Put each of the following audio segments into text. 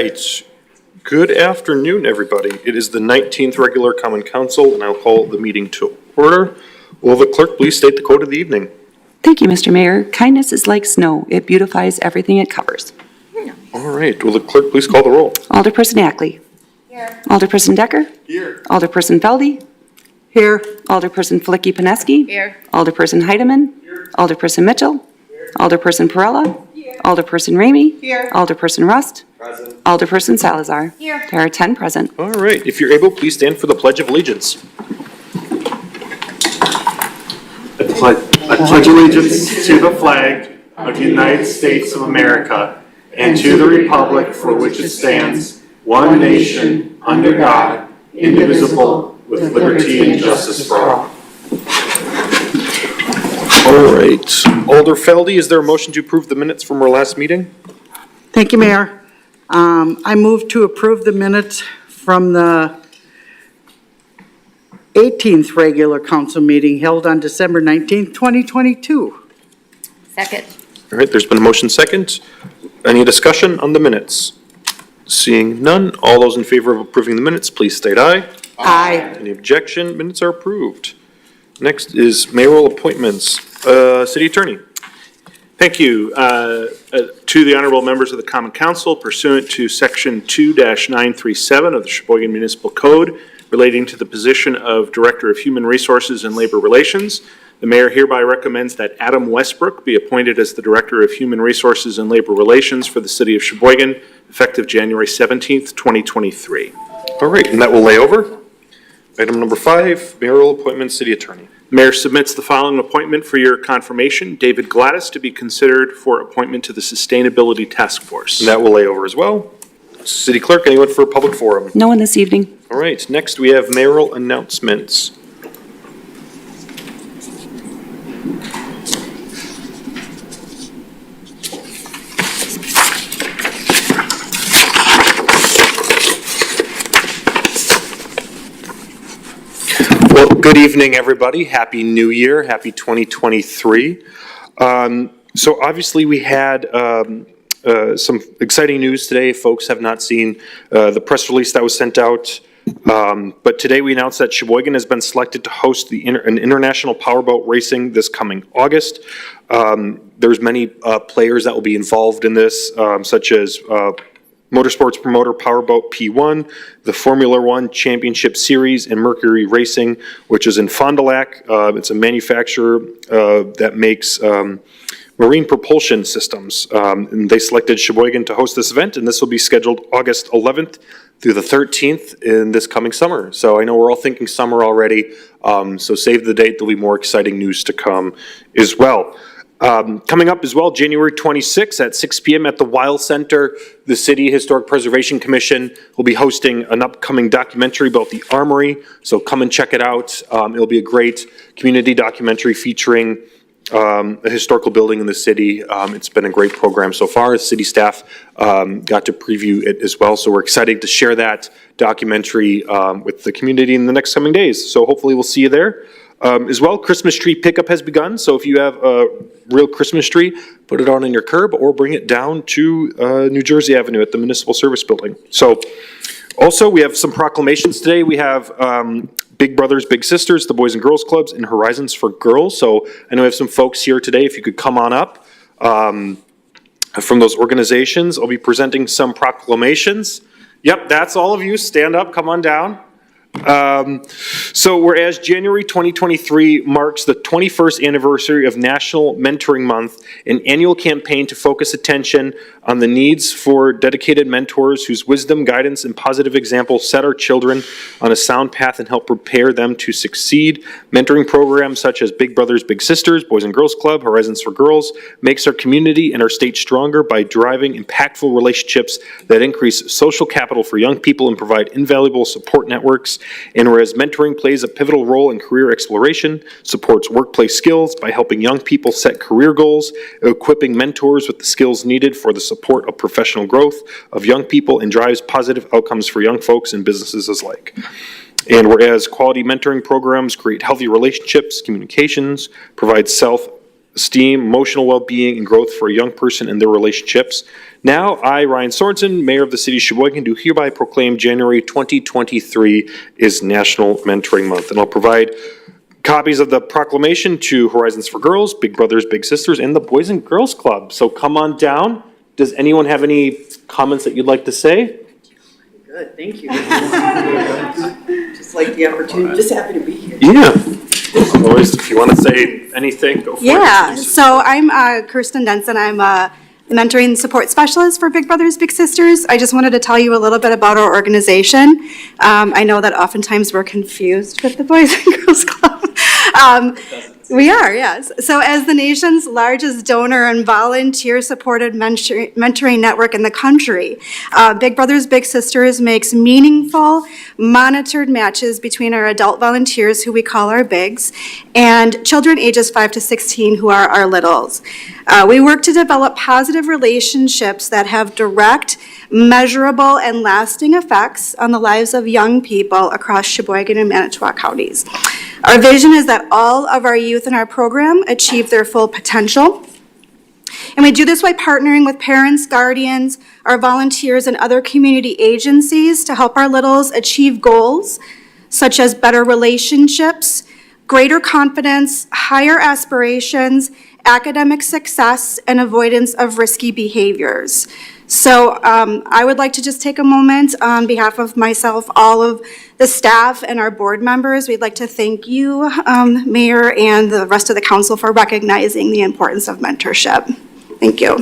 right. Good afternoon, everybody. It is the 19th regular Common Council, and I'll call the meeting to order. Will the clerk please state the quote of the evening? Thank you, Mr. Mayor. Kindness is like snow. It beautifies everything it covers. All right. Will the clerk please call the roll? Alderperson Ackley. Here. Alderperson Decker. Here. Alderperson Feldy. Here. Alderperson Flicky-Paneski. Here. Alderperson Heidemann. Here. Alderperson Mitchell. Here. Alderperson Perella. Here. Alderperson Ramey. Here. Alderperson Rust. Present. Alderperson Salazar. Here. There are 10 present. All right. If you're able, please stand for the Pledge of Allegiance. I pledge allegiance to the flag of the United States of America and to the republic for which it stands, one nation, under God, indivisible, with liberty and justice for all. All right. Alder Feldy, is there a motion to approve the minutes from our last meeting? Thank you, Mayor. I move to approve the minutes from the 18th regular council meeting held on December 19th, 2022. Second. All right. There's been a motion second. Any discussion on the minutes? Seeing none, all those in favor of approving the minutes, please state aye. Aye. Any objection? Minutes are approved. Next is mayoral appointments. City Attorney. Thank you. To the honorable members of the Common Council, pursuant to Section 2-937 of the Sheboygan Municipal Code relating to the position of Director of Human Resources and Labor Relations, the mayor hereby recommends that Adam Westbrook be appointed as the Director of Human Resources and Labor Relations for the City of Sheboygan, effective January 17th, 2023. All right, and that will lay over. Item number 5, mayoral appointment, City Attorney. Mayor submits the following appointment for your confirmation. David Gladys to be considered for appointment to the Sustainability Task Force. And that will lay over as well. City Clerk, anyone for a public forum? No one this evening. All right, next we have mayoral announcements. Well, good evening, everybody. Happy New Year. Happy 2023. So obviously we had some exciting news today. Folks have not seen the press release that was sent out. But today we announced that Sheboygan has been selected to host an international powerboat racing this coming August. There's many players that will be involved in this, such as Motorsports Promoter Powerboat P1, the Formula One Championship Series, and Mercury Racing, which is in Fond du Lac. It's a manufacturer that makes marine propulsion systems. And they selected Sheboygan to host this event, and this will be scheduled August 11th through the 13th in this coming summer. So I know we're all thinking summer already, so save the date. There'll be more exciting news to come as well. Coming up as well, January 26th at 6 p.m. at the Weil Center, the City Historic Preservation Commission will be hosting an upcoming documentary about the Armory, so come and check it out. It'll be a great community documentary featuring a historical building in the city. It's been a great program so far. City staff got to preview it as well, so we're excited to share that documentary with the community in the next coming days. So hopefully we'll see you there. As well, Christmas tree pickup has begun, so if you have a real Christmas tree, put it on your curb or bring it down to New Jersey Avenue at the Municipal Service Building. So also we have some proclamations today. We have Big Brothers, Big Sisters, the Boys and Girls Clubs, and Horizons for Girls. So I know we have some folks here today. If you could come on up from those organizations, I'll be presenting some proclamations. Yep, that's all of you. Stand up, come on down. So whereas January 2023 marks the 21st anniversary of National Mentoring Month, an annual campaign to focus attention on the needs for dedicated mentors whose wisdom, guidance, and positive example set our children on a sound path and help prepare them to succeed. Mentoring programs such as Big Brothers, Big Sisters, Boys and Girls Club, Horizons for Girls makes our community and our state stronger by driving impactful relationships that increase social capital for young people and provide invaluable support networks. And whereas mentoring plays a pivotal role in career exploration, supports workplace skills by helping young people set career goals, equipping mentors with the skills needed for the support of professional growth of young people, and drives positive outcomes for young folks and businesses alike. And whereas quality mentoring programs create healthy relationships, communications, provide esteem, emotional well-being, and growth for a young person and their relationships. Now, I, Ryan Sorensen, Mayor of the City of Sheboygan, do hereby proclaim January 2023 is National Mentoring Month, and I'll provide copies of the proclamation to Horizons for Girls, Big Brothers Big Sisters, and the Boys and Girls Club. So come on down. Does anyone have any comments that you'd like to say? Good, thank you. Just like the opportunity, just happy to be here. Yeah. Always, if you want to say anything, go for it. Yeah, so I'm Kirsten Denson. I'm the mentoring and support specialist for Big Brothers Big Sisters. I just wanted to tell you a little bit about our organization. I know that oftentimes we're confused with the Boys and Girls Club. We are, yes. So as the nation's largest donor and volunteer-supported mentoring network in the country, Big Brothers Big Sisters makes meaningful, monitored matches between our adult volunteers, who we call our bigs, and children ages 5 to 16, who are our littles. We work to develop positive relationships that have direct, measurable, and lasting effects on the lives of young people across Sheboygan and Manitowoc counties. Our vision is that all of our youth in our program achieve their full potential. And we do this by partnering with parents, guardians, our volunteers, and other community agencies to help our littles achieve goals such as better relationships, greater confidence, higher aspirations, academic success, and avoidance of risky behaviors. So I would like to just take a moment on behalf of myself, all of the staff, and our board members. We'd like to thank you, Mayor, and the rest of the council for recognizing the importance of mentorship. Thank you.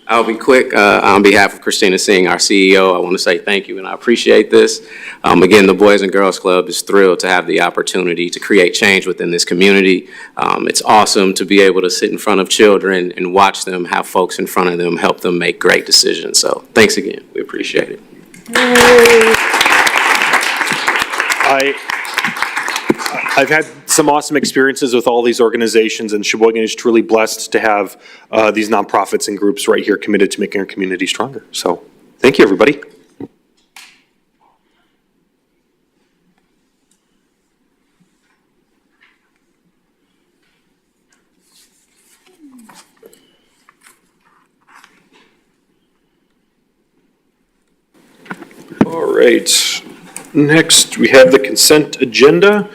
I'll be quick. On behalf of Christina Singh, our CEO, I want to say thank you and I appreciate this. Again, the Boys and Girls Club is thrilled to have the opportunity to create change within this community. It's awesome to be able to sit in front of children and watch them, have folks in front of them, help them make great decisions. So thanks again. We appreciate it. I've had some awesome experiences with all these organizations, and Sheboygan is truly blessed to have these nonprofits and groups right here committed to making our community stronger. So thank you, everybody. All right. Next, we have the consent agenda.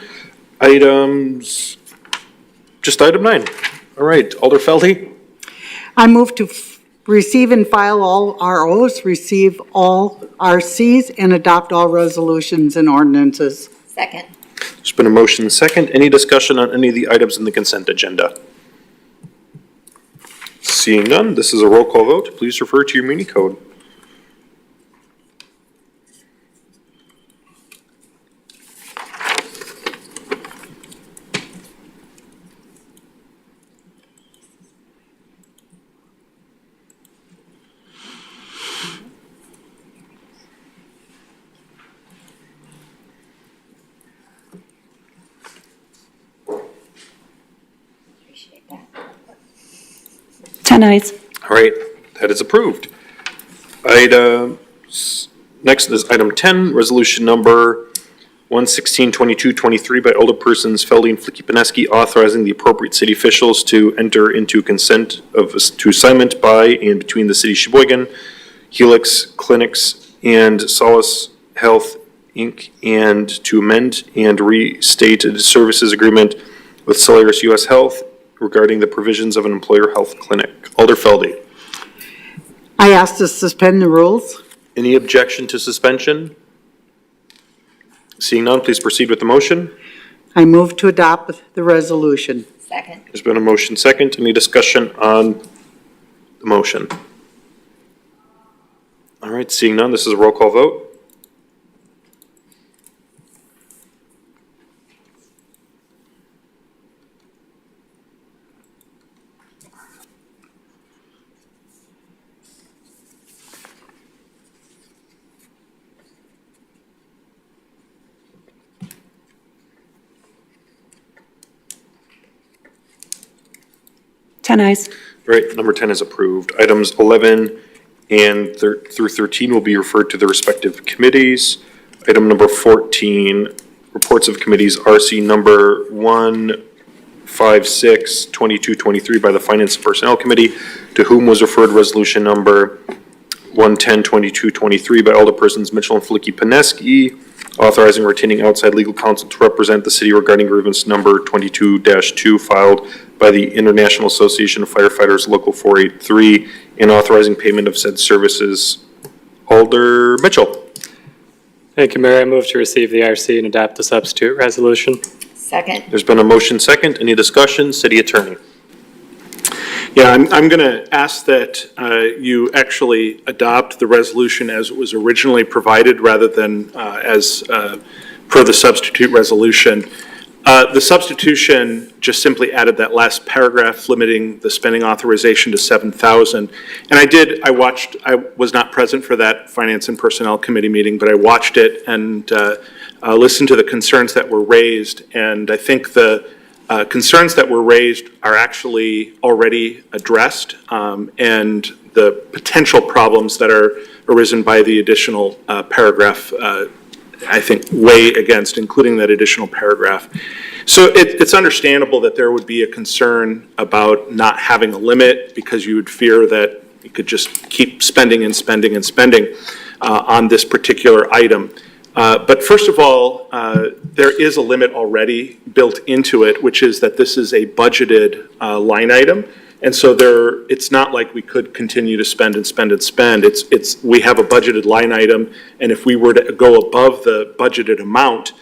Items, just item 9. All right, Alder Feldy. I move to receive and file all ROs, receive all RCs, and adopt all resolutions and ordinances. Second. There's been a motion and second. Any discussion on any of the items in the consent agenda? Seeing none, this is a roll call vote. Please refer to your muni code. Appreciate that. 10 ayes. All right, that is approved. Next is item 10, resolution number 116-2223 by Alderpersons Feldy and Flicky-Pineski, authorizing the appropriate city officials to enter into consent to assignment by and between the city of Sheboygan, Helix Clinics, and Solace Health, Inc., and to amend and restate a services agreement with Solaris U.S. Health regarding the provisions of an employer health clinic. Alder Feldy. I ask to suspend the rules. Any objection to suspension? Seeing none, please proceed with the motion. I move to adopt the resolution. Second. There's been a motion second. Any discussion on the motion? All right, seeing none, this is a roll call vote. Ten ayes. Right, number 10 is approved. Items 11 and through 13 will be referred to the respective committees. Item number 14, reports of committees, RC number 156, 2223 by the Finance and Personnel Committee, to whom was referred resolution number 110, 2223 by Alderpersons Mitchell and Flicky-Pineski, authorizing retaining outside legal counsel to represent the city regarding grievance number 22-2 filed by the International Association of Firefighters Local 483, and authorizing payment of said services. Alder Mitchell. Thank you, Mayor. I move to receive the RC and adopt the substitute resolution. Second. There's been a motion second. Any discussion? City Attorney. Yeah, I'm going to ask that you actually adopt the resolution as it was originally provided rather than as per the substitute resolution. The substitution just simply added that last paragraph limiting the spending authorization to $7,000. And I was not present for that Finance and Personnel Committee meeting, but I watched it and listened to the concerns that were raised. And I think the concerns that were raised are actually already addressed, and the potential problems that are arisen by the additional paragraph, I think, weigh against including that additional paragraph. So it's understandable that there would be a concern about not having a limit because you would fear that you could just keep spending and spending and spending on this particular item. But first of all, there is a limit already built into it, which is that this is a budgeted line item. And so it's not like we could continue to spend and spend and spend. We have a budgeted line item, and if we were to go above the budgeted amount,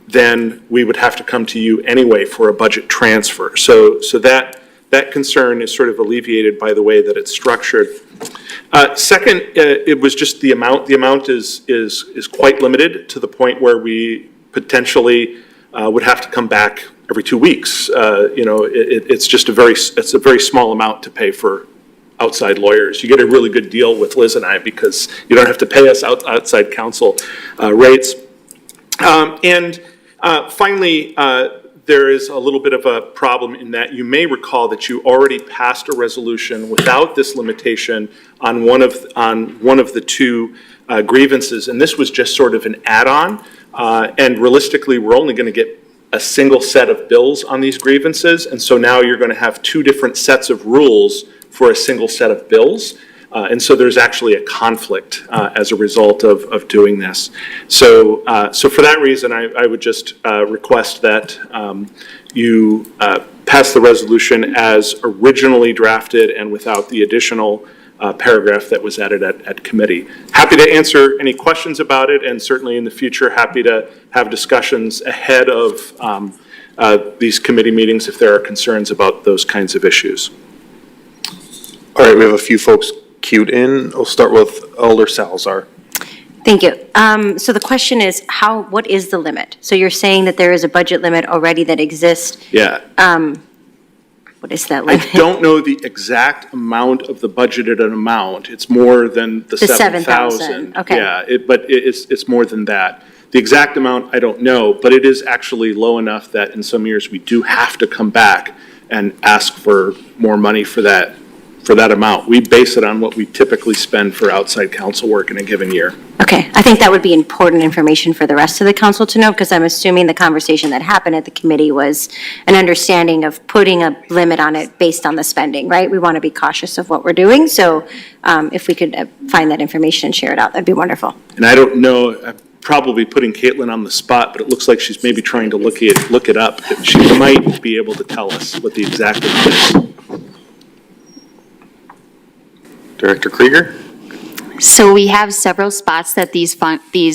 then we would have to come to you anyway for a budget transfer. So that concern is sort of alleviated by the way that it's structured. Second, it was just the amount. The amount is quite limited to the point where we potentially would have to come back every 2 weeks. It's just a very small amount to pay for outside lawyers. You get a really good deal with Liz and I because you don't have to pay us outside counsel rates. And finally, there is a little bit of a problem in that you may recall that you already passed a resolution without this limitation on one of the two grievances, and this was just sort of an add-on. And realistically, we're only going to get a single set of bills on these grievances, and so now you're going to have two different sets of rules for a single set of bills. And so there's actually a conflict as a result of doing this. So for that reason, I would just request that you pass the resolution as originally drafted and without the additional paragraph that was added at committee. Happy to answer any questions about it, and certainly in the future, happy to have discussions ahead of these committee meetings if there are concerns about those kinds of issues. All right, we have a few folks queued in. We'll start with Alder Salazar. Thank you. So the question is, what is the limit? So you're saying that there is a budget limit already that exists. Yeah. What is that limit? I don't know the exact amount of the budgeted amount. It's more than the 7,000. Okay. Yeah, but it's more than that. The exact amount, I don't know, but it is actually low enough that in some years we do have to come back and ask for more money for that amount. We base it on what we typically spend for outside counsel work in a given year. Okay, I think that would be important information for the rest of the council to know, because I'm assuming the conversation that happened at the committee was an understanding of putting a limit on it based on the spending, right? We want to be cautious of what we're doing, so if we could find that information and share it out, that'd be wonderful. And I don't know, I'm probably putting Caitlin on the spot, but it looks like she's maybe trying to look it up. She might be able to tell us what the exact amount is. Director Krieger? So we have several spots that these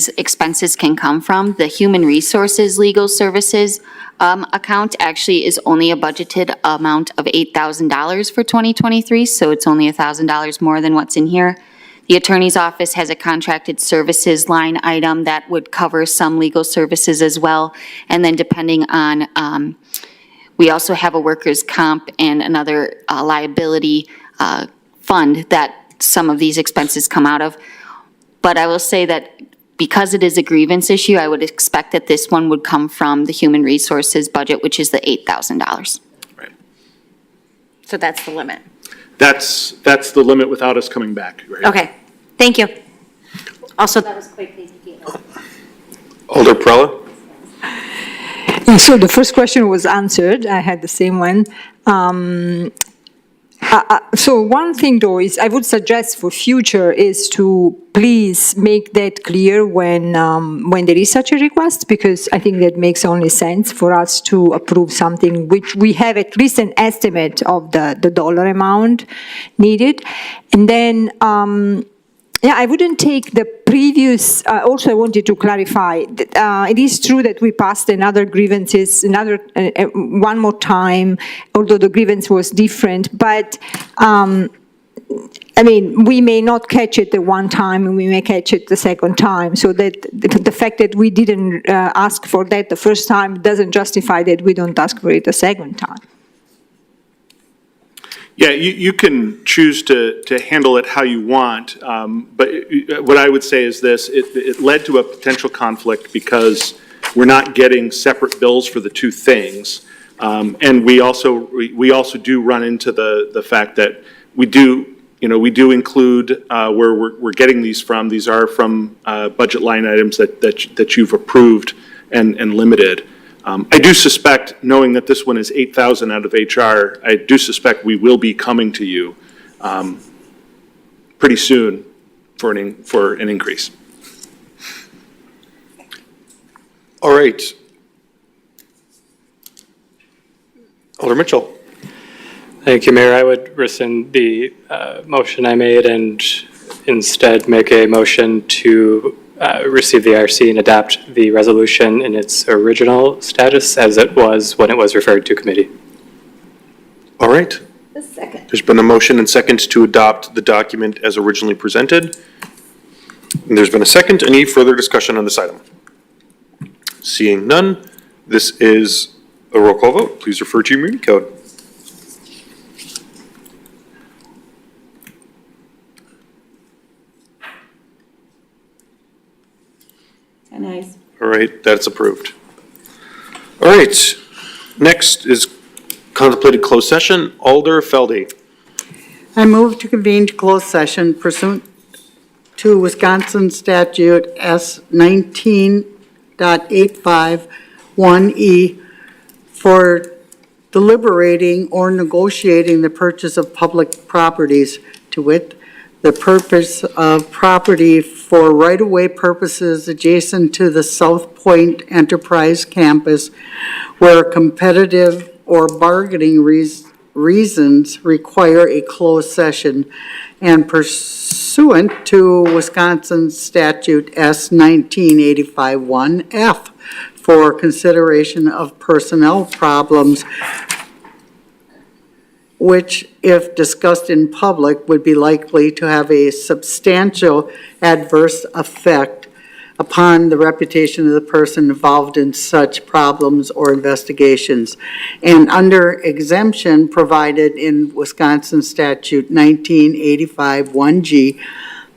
expenses can come from. The Human Resources Legal Services account actually is only a budgeted amount of $8,000 for 2023, so it's only $1,000 more than what's in here. The Attorney's Office has a contracted services line item that would cover some legal services as well. And then depending on, we also have a workers' comp and another liability fund that some of these expenses come out of. But I will say that because it is a grievance issue, I would expect that this one would come from the Human Resources budget, which is the $8,000. Right. So that's the limit. That's the limit without us coming back, right? Okay, thank you. Also, that was quick, thank you, Caitlin. Alder Perella? So the first question was answered. I had the same one. So one thing though is I would suggest for future is to please make that clear when there is such a request, because I think that makes only sense for us to approve something which we have at least an estimate of the dollar amount needed. And then, yeah, I wouldn't take the previous, also I wanted to clarify, that, it is true that we passed another grievances, one more time, although the grievance was different, but I mean, we may not catch it the one time and we may catch it the second time, so that the fact that we didn't ask for that the first time doesn't justify that we don't ask for it the second time. Yeah, you can choose to handle it how you want, but what I would say is this, it led to a potential conflict because we're not getting separate bills for the two things. And we also do run into the fact that we do include where we're getting these from. These are from budget line items that you've approved and limited. I do suspect, knowing that this one is 8,000 out of HR, I do suspect we will be coming to you pretty soon for an increase. All right. Alder Mitchell. Thank you, Mayor. I would rescind the motion I made and instead make a motion to receive the IRC and adopt the resolution in its original status as it was when it was referred to committee. All right. A second. There's been a motion and second to adopt the document as originally presented. And there's been a second. Any further discussion on this item? Seeing none, this is a roll call vote. Please refer to your Muni code. Nice. All right, that's approved. All right, next is contemplated closed session. Alder Feldy. I move to convene to closed session pursuant to Wisconsin Statute S 19.851E for deliberating or negotiating the purchase of public properties, to wit, the purpose of property for right-of-way purposes adjacent to the South Point Enterprise Campus where competitive or bargaining reasons require a closed session, and pursuant to Wisconsin Statute S 1985-1F for consideration of personnel problems which, if discussed in public, would be likely to have a substantial adverse effect upon the reputation of the person involved in such problems or investigations. And under exemption provided in Wisconsin Statute 1985-1G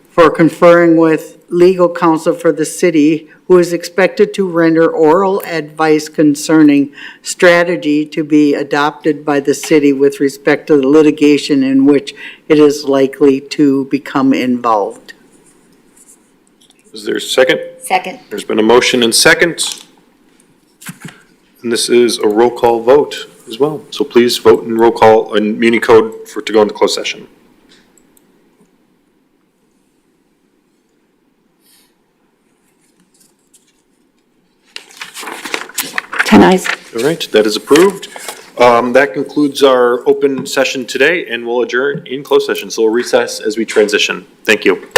for conferring with legal counsel for the city, who is expected to render oral advice concerning strategy to be adopted by the city with respect to the litigation in which it is likely to become involved. Is there a second? Second. There's been a motion and second. And this is a roll call vote as well. So please vote in roll call in Muni code to go into closed session. 10 ayes. All right, that is approved. That concludes our open session today, and we'll adjourn in closed session. So we'll recess as we transition. Thank you.